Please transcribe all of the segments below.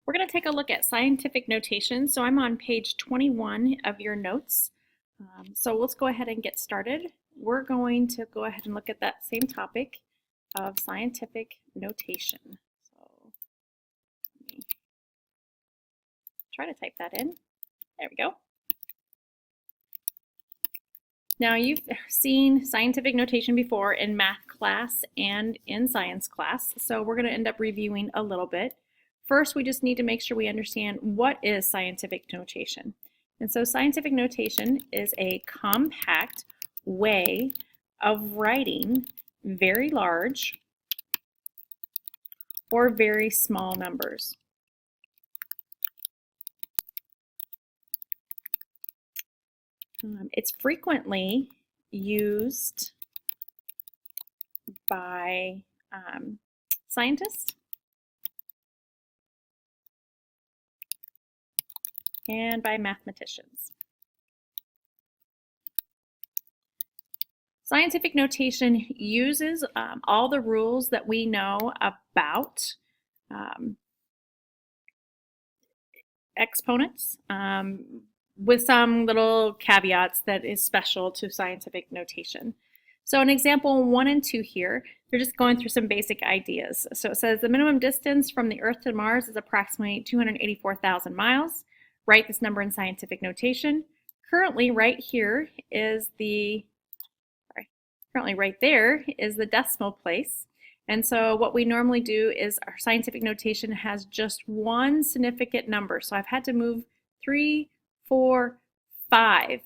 We're going to take a look at scientific notation. So I'm on page 21 of your notes. So let's go ahead and get started. We're going to go ahead and look at that same topic of scientific notation. So let me try to type that in. There we go. Now you've seen scientific notation before in math class and in science class, so we're going to end up reviewing a little bit. First, we just need to make sure we understand what is scientific notation. And so scientific notation is a compact way of writing very large or very small numbers. It's frequently used by scientists and by mathematicians. Scientific notation uses all the rules that we know about exponents, with some little caveats that is special to scientific notation. So in example 1 and 2 here, they're just going through some basic ideas. So it says the minimum distance from the Earth to Mars is approximately 284,000 miles. Write this number in scientific notation. Currently right here is right there is the decimal place. And so what we normally do is our scientific notation has just one significant number. So I've had to move 3, 4, 5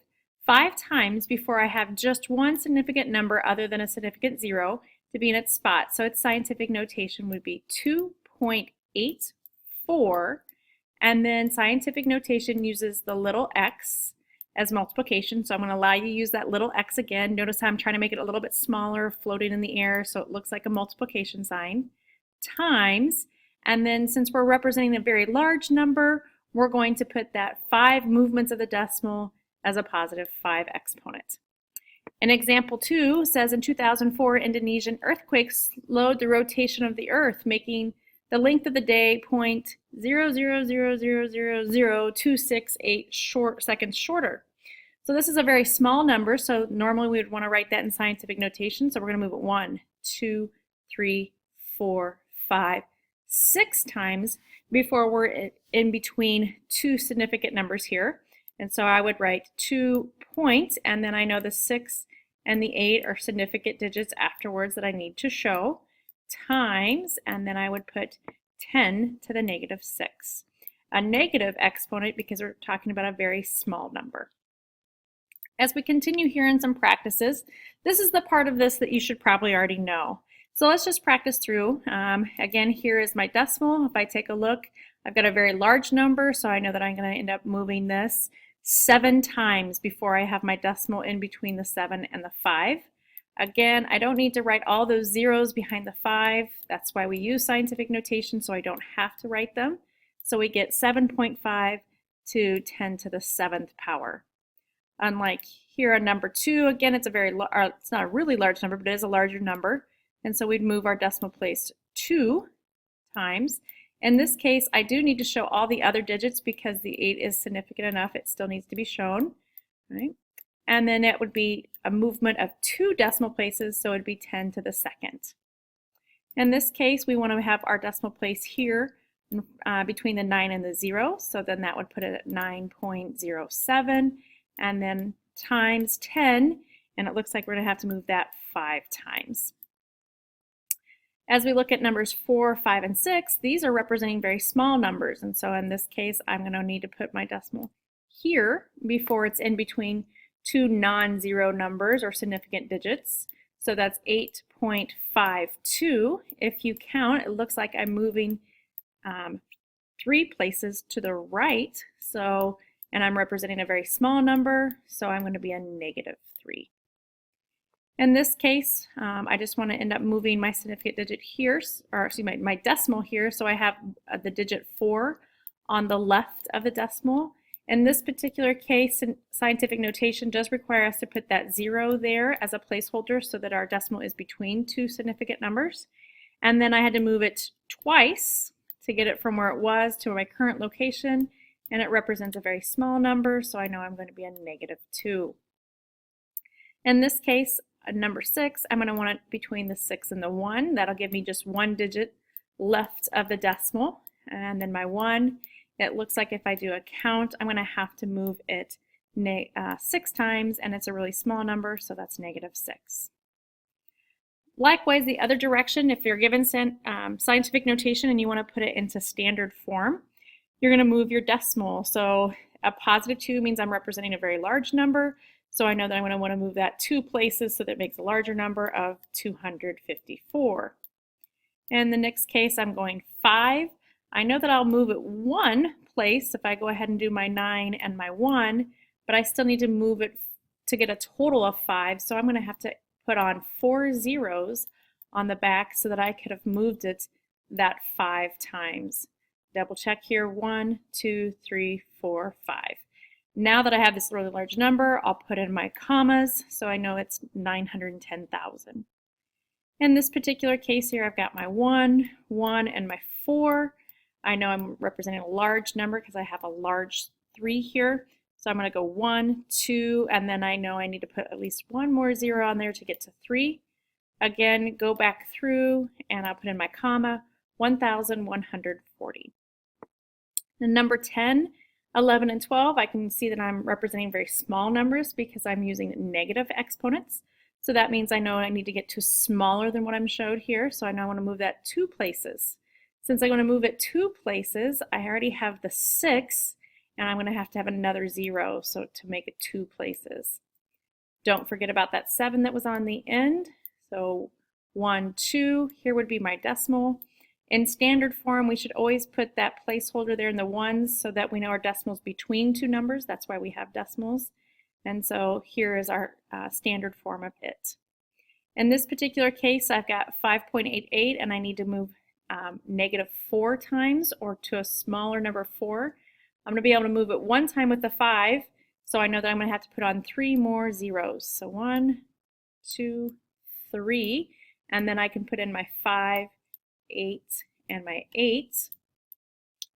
times before I have just one significant number other than a significant zero to be in its spot. So its scientific notation would be 2.84, and then scientific notation uses the little x as multiplication. So I'm going to allow you to use that little x again. Notice how I'm trying to make it a little bit smaller, floating in the air, so it looks like a multiplication sign, times, and then since we're representing a very large number, we're going to put that 5 movements of the decimal as a positive 5 exponent. In example 2 says in 2004, Indonesian earthquakes slowed the rotation of the Earth, making the length of the day 0.000000268 seconds shorter. So this is a very small number, so normally we would want to write that in scientific notation. So we're going to move it 1, 2, 3, 4, 5, 6 times before we're in between two significant numbers here. And so I would write 2 point, and then I know the 6 and the 8 are significant digits afterwards that I need to show, times, and then I would put 10 to the negative 6. A negative exponent because we're talking about a very small number. As we continue here in some practices, this is the part of this that you should probably already know. So let's just practice through. Again, here is my decimal. If I take a look, I've got a very large number, so I know that I'm going to end up moving this 7 times before I have my decimal in between the 7 and the 5. Again, I don't need to write all those zeros behind the 5. That's why we use scientific notation, so I don't have to write them. So we get 7.5 to 10 to the 7th power. Unlike here on number 2, again, it's not a really large number, but it is a larger number. And so we'd move our decimal place 2 times. In this case, I do need to show all the other digits because the 8 is significant enough. It still needs to be shown, right? And then it would be a movement of 2 decimal places, so it would be 10 to the 2nd. In this case, we want to have our decimal place here between the 9 and the 0, so then that would put it at 9.07, and then times 10, and it looks like we're going to have to move that 5 times. As we look at numbers 4, 5, and 6, these are representing very small numbers, and so in this case, I'm going to need to put my decimal here before it's in between 2 non-zero numbers or significant digits. So that's 8.52. If you count, it looks like I'm moving 3 places to the right, and I'm representing a very small number, so I'm going to be a negative 3. In this case, I just want to end up moving my significant digit here, or excuse me, my decimal here, so I have the digit 4 on the left of the decimal. In this particular case, scientific notation does require us to put that 0 there as a placeholder so that our decimal is between two significant numbers. And then I had to move it twice to get it from where it was to my current location, and it represents a very small number, so I know I'm going to be a -2. In this case, number 6, I'm going to want it between the 6 and the 1. That'll give me just one digit left of the decimal. And then my 1, it looks like if I do a count, I'm going to have to move it 6 times, and it's a really small number, so that's -6. Likewise, the other direction, if you're given scientific notation and you want to put it into standard form, you're going to move your decimal. So a +2 means I'm representing a very large number, so I know that I'm going to want to move that 2 places so that it makes a larger number of 254. In the next case, I'm going 5. I know that I'll move it 1 place if I go ahead and do my 9 and my 1, but I still need to move it to get a total of 5, so I'm going to have to put on 4 zeros on the back so that I could have moved it that 5 times. Double check here, 1, 2, 3, 4, 5. Now that I have this really large number, I'll put in my commas so I know it's 910,000. In this particular case here, I've got my 1, 1, and my 4. I know I'm representing a large number because I have a large 3 here. So I'm going to go 1, 2, and then I know I need to put at least one more 0 on there to get to 3. Again, go back through, and I'll put in my comma, 1,140. The number 10, 11, and 12, I can see that I'm representing very small numbers because I'm using negative exponents. So that means I know I need to get to smaller than what I'm showed here, so I know I want to move that 2 places. Since I'm going to move it 2 places, I already have the 6, and I'm going to have another 0 so to make it 2 places. Don't forget about that 7 that was on the end. So 1, 2, here would be my decimal. In standard form, we should always put that placeholder there in the 1s so that we know our decimal's between 2 numbers. That's why we have decimals. And so here is our standard form of it. In this particular case, I've got 5.88, and I need to move -4 times, or to a smaller number 4. I'm going to be able to move it 1 time with the 5, so I know that I'm going to have to put on 3 more zeros. So 1, 2, 3, and then I can put in my 5, 8, and my 8.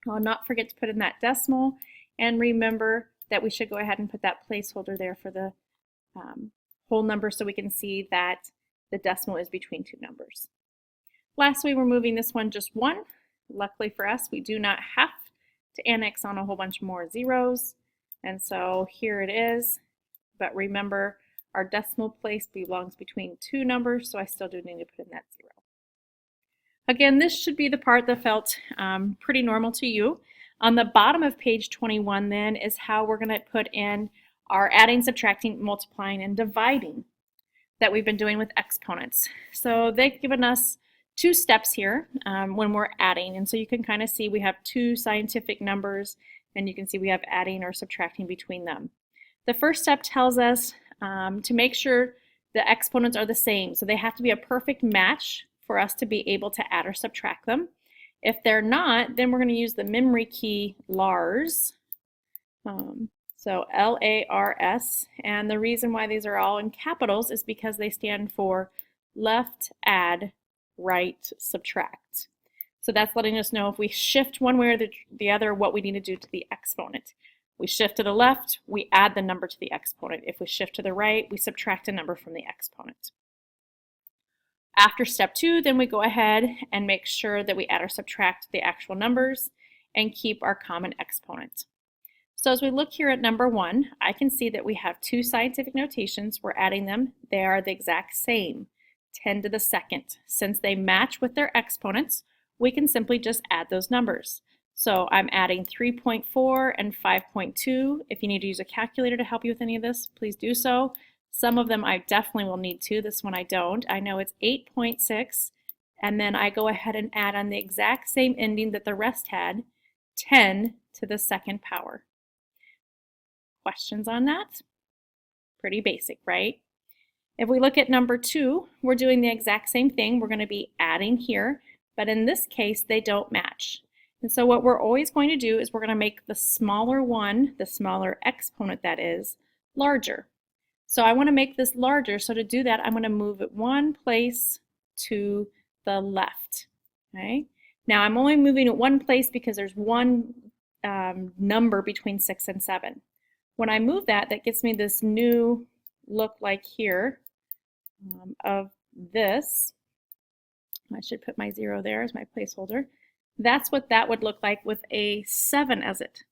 I'll not forget to put in that decimal, and remember that we should go ahead and put that placeholder there for the whole number so we can see that the decimal is between 2 numbers. Lastly, we're moving this one just 1. Luckily for us, we do not have to annex on a whole bunch more zeros, and so here it is. But remember, our decimal place belongs between 2 numbers, so I still do need to put in that 0. Again, this should be the part that felt pretty normal to you. On the bottom of page 21 then is how we're going to put in our adding, subtracting, multiplying, and dividing that we've been doing with exponents. So they've given us 2 steps here when we're adding, and so you can kind of see we have 2 scientific numbers, and you can see we have adding or subtracting between them. The first step tells us to make sure the exponents are the same, so they have to be a perfect match for us to be able to add or subtract them. If they're not, then we're going to use the memory key LARS, so L-A-R-S, and the reason why these are all in capitals is because they stand for left, add, right, subtract. So that's letting us know if we shift one way or the other, what we need to do to the exponent. We shift to the left, we add the number to the exponent. If we shift to the right, we subtract a number from the exponent. After step 2, then we go ahead and make sure that we add or subtract the actual numbers and keep our common exponent. So as we look here at number 1, I can see that we have 2 scientific notations. We're adding them. They are the exact same, 10 to the second. Since they match with their exponents, we can simply just add those numbers. So I'm adding 3.4 and 5.2. If you need to use a calculator to help you with any of this, please do so. Some of them I definitely will need to. This one I don't. I know it's 8.6, and then I go ahead and add on the exact same ending that the rest had, 10 to the second power. Questions on that? Pretty basic, right? If we look at number 2, we're doing the exact same thing. We're going to be adding here, but in this case, they don't match. And so what we're always going to do is we're going to make the smaller one, the smaller exponent that is, larger. So I want to make this larger, so to do that, I'm going to move it 1 place to the left. Okay? Now I'm only moving at one place because there's one number between 6 and 7. When I move that, that gives me this new look like here of this. I should put my 0 there as my placeholder. That's what that would look like with a 7 as it.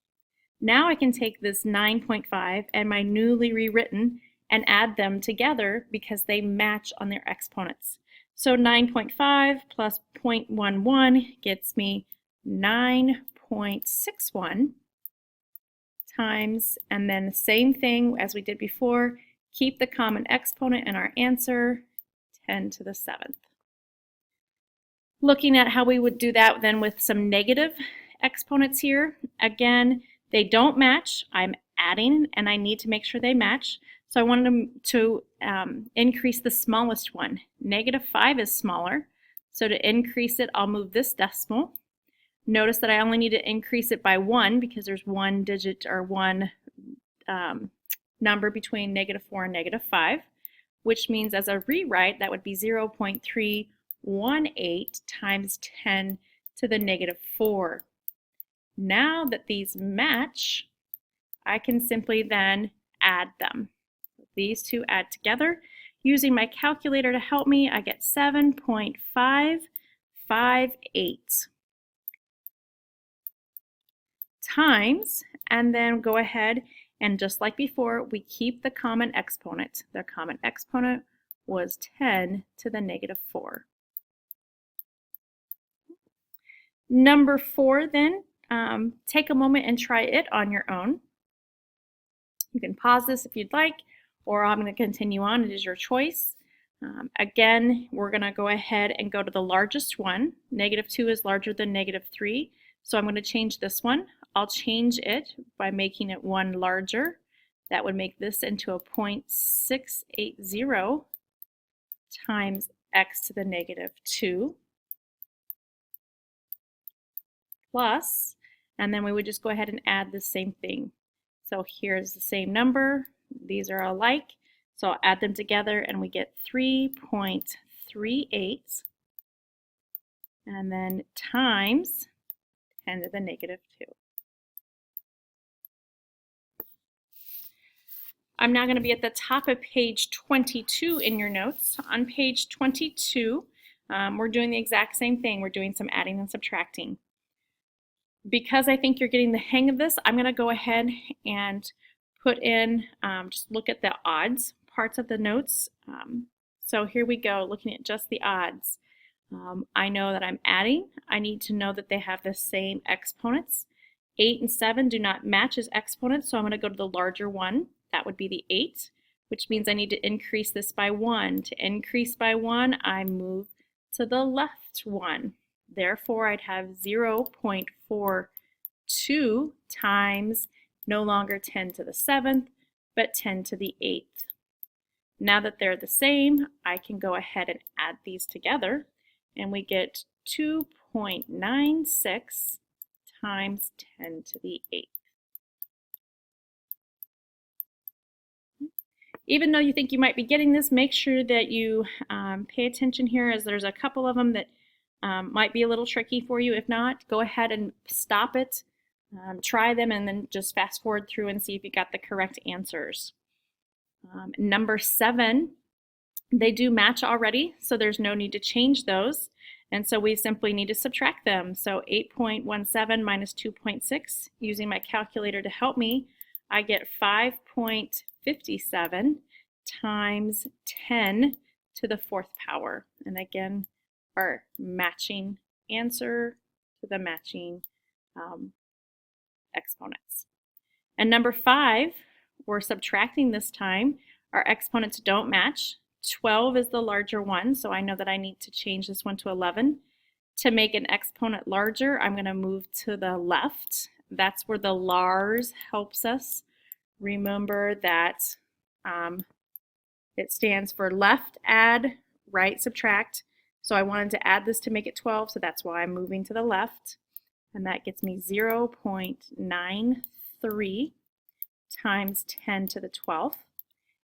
Now I can take this 9.5 and my newly rewritten and add them together because they match on their exponents. So 9.5 plus 0.11 gets me 9.61 times, and then the same thing as we did before, keep the common exponent in our answer, 10 to the 7th. Looking at how we would do that then with some negative exponents here, again, they don't match. I'm adding and I need to make sure they match. So I wanted to increase the smallest one. -5 is smaller. So to increase it, I'll move this decimal. Notice that I only need to increase it by 1 because there's one digit or one number between -4 and -5, which means as a rewrite, that would be 0.318 times 10 to the -4. Now that these match, I can simply then add them. These two add together. Using my calculator to help me, I get 7.558 times, and then go ahead and just like before, we keep the common exponent. The common exponent was 10 to the -4. Number 4 then, take a moment and try it on your own. You can pause this if you'd like, or I'm going to continue on. It is your choice. Again, we're going to go ahead and go to the largest one. -2 is larger than -3, so I'm going to change this one. I'll change it by making it 1 larger. That would make this into a 0.680 times x to the -2 plus, and then we would just go ahead and add the same thing. So here's the same number. These are alike. So I'll add them together and we get 3.38 and then times 10 to the -2. I'm now going to be at the top of page 22 in your notes. On page 22, we're doing the exact same thing. We're doing some adding and subtracting. Because I think you're getting the hang of this, I'm going to go ahead and put in, just look at the odds parts of the notes. So here we go, looking at just the odds. I know that I'm adding. I need to know that they have the same exponents. 8 and 7 do not match as exponents, so I'm going to go to the larger one. That would be the 8, which means I need to increase this by 1. To increase by 1, I move to the left one. Therefore, I'd have 0.42 times no longer 10 to the 7th, but 10 to the 8th. Now that they're the same, I can go ahead and add these together, and we get 2.96 times 10 to the 8th. Even though you think you might be getting this, make sure that you pay attention here, as there's a couple of them that might be a little tricky for you. If not, go ahead and stop it, try them, and then just fast forward through and see if you got the correct answers. Number 7, they do match already, so there's no need to change those. And so we simply need to subtract them. So 8.17 minus 2.6, using my calculator to help me, I get 5.57 times 10 to the 4th power. And again, our matching answer to the matching exponents. And number 5, we're subtracting this time. Our exponents don't match. 12 is the larger one, so I know that I need to change this one to 11. To make an exponent larger, I'm going to move to the left. That's where the Lars helps us. Remember that it stands for left add, right subtract. So I wanted to add this to make it 12, so that's why I'm moving to the left. And that gets me 0.93 times 10 to the 12th.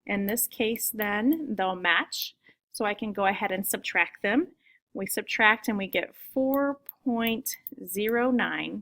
In this case, then, they'll match, so I can go ahead and subtract them. We subtract and we get 4.02 0.09